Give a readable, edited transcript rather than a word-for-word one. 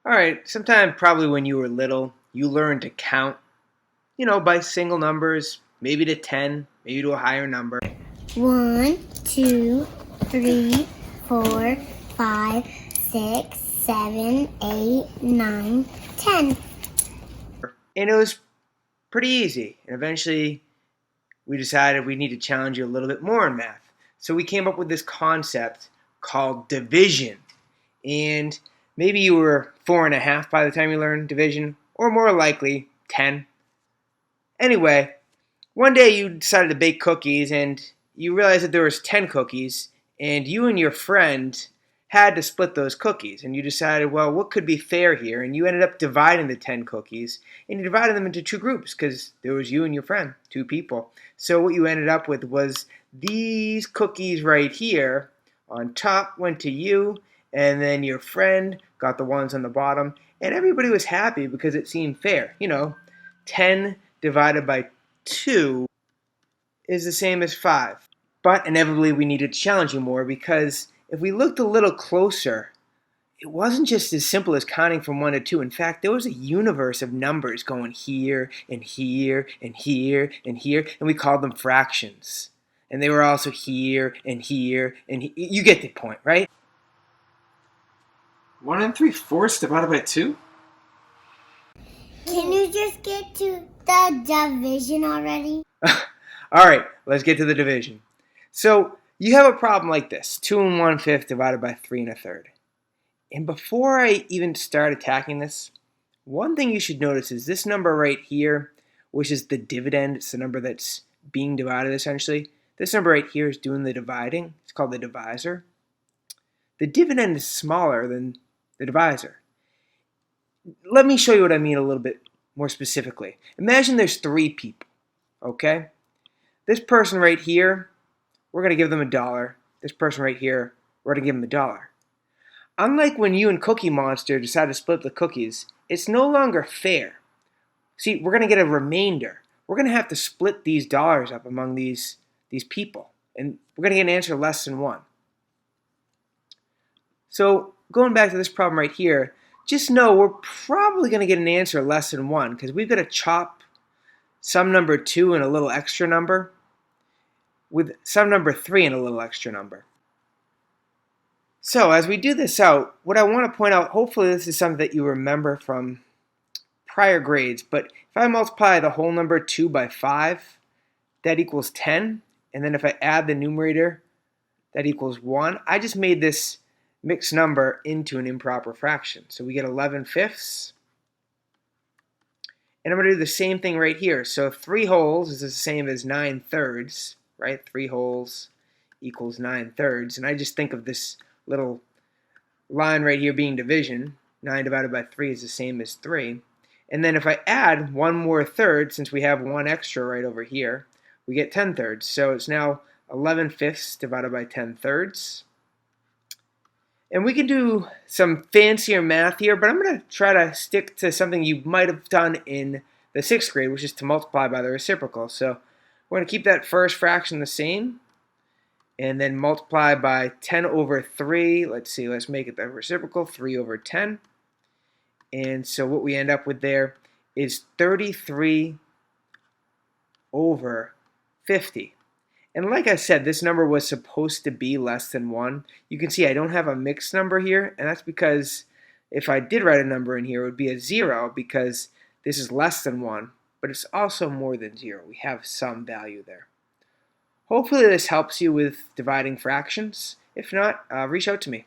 All right, sometime probably when you were little, you learned to count, by single numbers, maybe to 10, maybe to a higher number. 1, 2, 3, 4, 5, 6, 7, 8, 9, 10. And it was pretty easy. And eventually we decided we need to challenge you a little bit more in math. So we came up with this concept called division. And maybe you were 4.5 by the time you learned division, or more likely 10. Anyway, one day you decided to bake cookies and you realized that there was 10 cookies and you and your friend had to split those cookies and you decided, well, what could be fair here? And you ended up dividing the 10 cookies and you divided them into two groups because there was you and your friend, two people. So what you ended up with was these cookies right here on top went to you and then your friend got the ones on the bottom and everybody was happy because it seemed fair. 10 divided by 2 is the same as 5. But inevitably, we needed to challenge you more because if we looked a little closer, it wasn't just as simple as counting from 1 to 2. In fact, there was a universe of numbers going here and here and here and here, and we called them fractions. And they were also here and here and you get the point, right? 1 3/4 divided by 2? Can you just get to the division already? All right, let's get to the division. So you have a problem like this: 2 1/5 divided by 3 1/3. And before I even start attacking this, one thing you should notice is this number right here, which is the dividend. It's the number that's being divided essentially. This number right here is doing the dividing. It's called the divisor. The dividend is smaller than the divisor. Let me show you what I mean a little bit more specifically. Imagine there's 3 people, okay? This person right here, we're going to give them $1. This person right here, we're going to give them $1. Unlike when you and Cookie Monster decide to split the cookies, it's no longer fair. See, we're going to get a remainder. We're going to have to split these dollars up among these people, and we're going to get an answer less than 1. So going back to this problem right here, just know we're probably going to get an answer less than 1 because we've got to chop some number 2 and a little extra number with some number 3 and a little extra number. So as we do this out, what I want to point out, hopefully this is something that you remember from prior grades, but if I multiply the whole number 2 by 5, that equals 10, and then if I add the numerator, that equals 1. I just made this mixed number into an improper fraction. So we get 11/5. And I'm going to do the same thing right here. So 3 wholes is the same as 9/3, right? 3 wholes equals 9/3. And I just think of this little line right here being division. 9 divided by 3 is the same as 3. And then if I add one more third, since we have one extra right over here, we get 10/3. So it's now 11/5 divided by 10/3. And we can do some fancier math here, but I'm going to try to stick to something you might have done in the 6th grade, which is to multiply by the reciprocal. So we're going to keep that first fraction the same, and then multiply by 10 over 3. Let's see, let's make it the reciprocal, 3 over 10. And so what we end up with there is 33 over 50. And like I said, this number was supposed to be less than 1. You can see I don't have a mixed number here, and that's because if I did write a number in here, it would be a 0 because this is less than 1, but it's also more than 0. We have some value there. Hopefully this helps you with dividing fractions. If not, reach out to me.